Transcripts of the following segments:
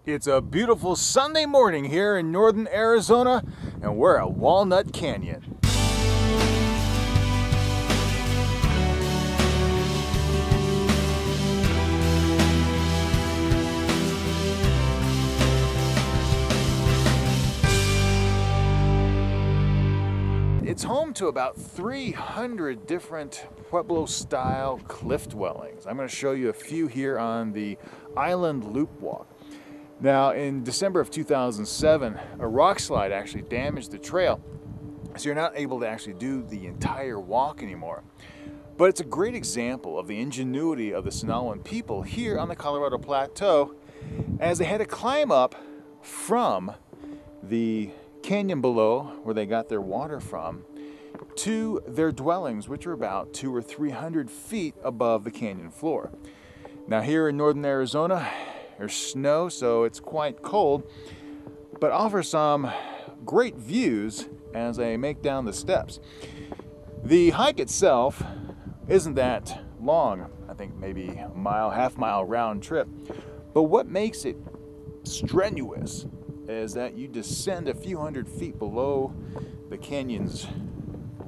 It's a beautiful Sunday morning here in northern Arizona, and we're at Walnut Canyon. It's home to about 300 different Pueblo-style cliff dwellings. I'm going to show you a few here on the Island Loop Walk. Now, in December of 2007, a rock slide actually damaged the trail, so you're not able to actually do the entire walk anymore. But it's a great example of the ingenuity of the Sinaguan people here on the Colorado Plateau as they had to climb up from the canyon below, where they got their water from, to their dwellings, which are about 200 or 300 feet above the canyon floor. Now, here in northern Arizona, there's snow, so it's quite cold, but offers some great views as I make down the steps. The hike itself isn't that long, I think maybe a mile, half-mile round trip, but what makes it strenuous is that you descend a few hundred feet below the canyon's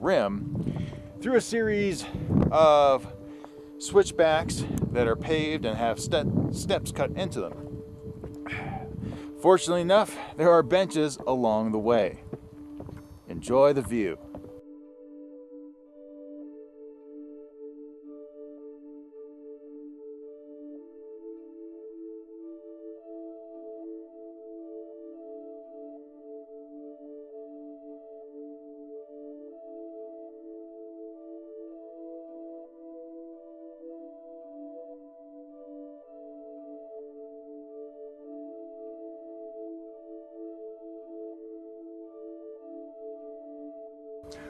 rim through a series of switchbacks that are paved and have steps cut into them. Fortunately enough, there are benches along the way. Enjoy the view.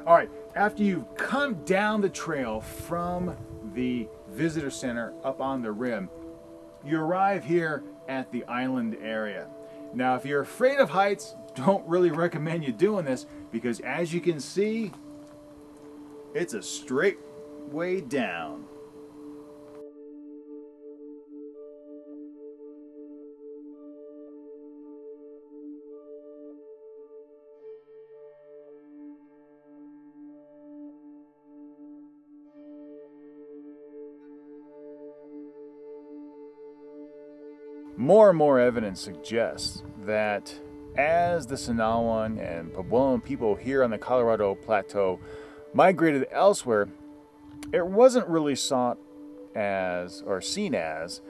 All right, after you've come down the trail from the visitor center up on the rim, you arrive here at the island area. Now, if you're afraid of heights, don't really recommend you doing this, because as you can see, it's a straight way down. More and more evidence suggests that as the Sinaguan and Pueblo people here on the Colorado Plateau migrated elsewhere, it wasn't really sought as or seen as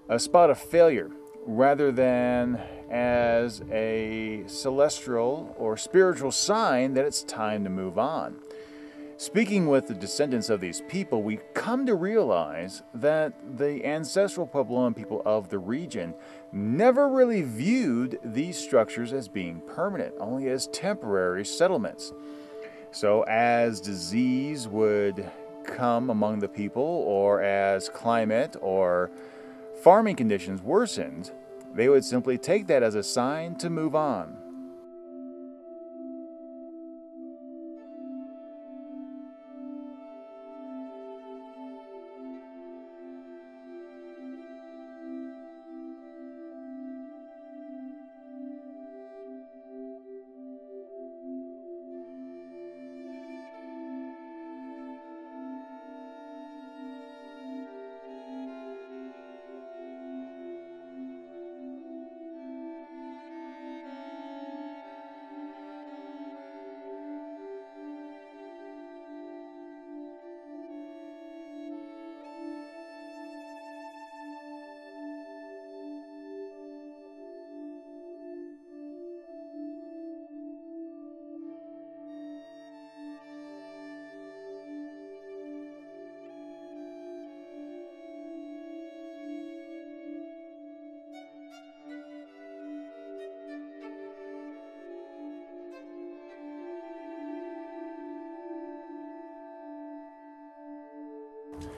a spot of failure, rather than as a celestial or spiritual sign that it's time to move on. Speaking with the descendants of these people, we come to realize that the ancestral Puebloan people of the region never really viewed these structures as being permanent, only as temporary settlements. So as disease would come among the people, or as climate or farming conditions worsened, they would simply take that as a sign to move on.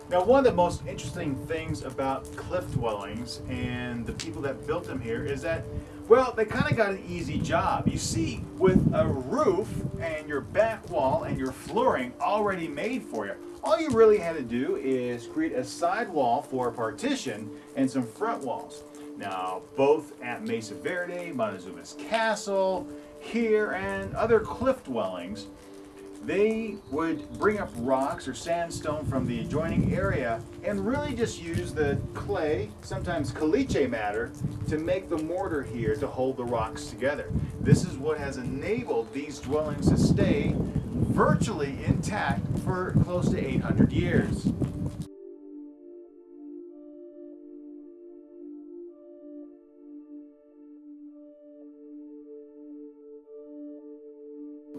Now, one of the most interesting things about cliff dwellings and the people that built them here is that, well, they kind of got an easy job. You see, with a roof and your back wall and your flooring already made for you, all you really had to do is create a side wall for a partition and some front walls. Now, both at Mesa Verde, Montezuma's Castle, here, and other cliff dwellings, they would bring up rocks or sandstone from the adjoining area and really just use the clay, sometimes caliche matter, to make the mortar here to hold the rocks together. This is what has enabled these dwellings to stay virtually intact for close to 800 years.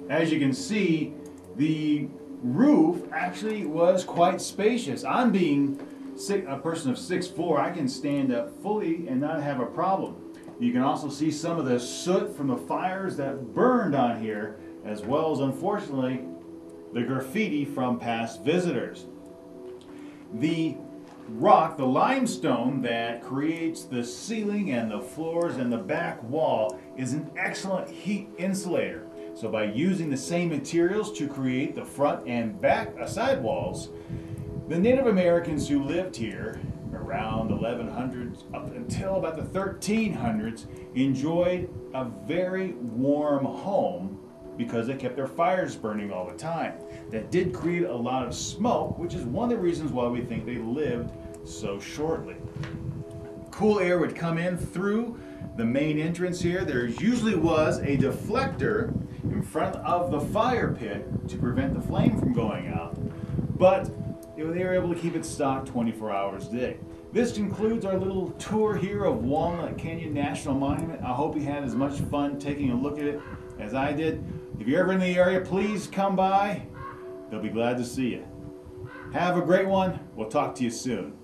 As you can see, the roof actually was quite spacious. I'm being a person of 6'4", I can stand up fully and not have a problem. You can also see some of the soot from the fires that burned on here, as well as, unfortunately, the graffiti from past visitors. The rock, the limestone that creates the ceiling and the floors and the back wall, is an excellent heat insulator. So by using the same materials to create the front and back side walls, the Native Americans who lived here around the 1100s up until about the 1300s enjoyed a very warm home because they kept their fires burning all the time. That did create a lot of smoke, which is one of the reasons why we think they lived so shortly. Cool air would come in through the main entrance here. There usually was a deflector in front of the fire pit to prevent the flame from going out, but they were able to keep it stocked 24 hours a day. This concludes our little tour here of Walnut Canyon National Monument. I hope you had as much fun taking a look at it as I did. If you're ever in the area, please come by. They'll be glad to see you. Have a great one. We'll talk to you soon.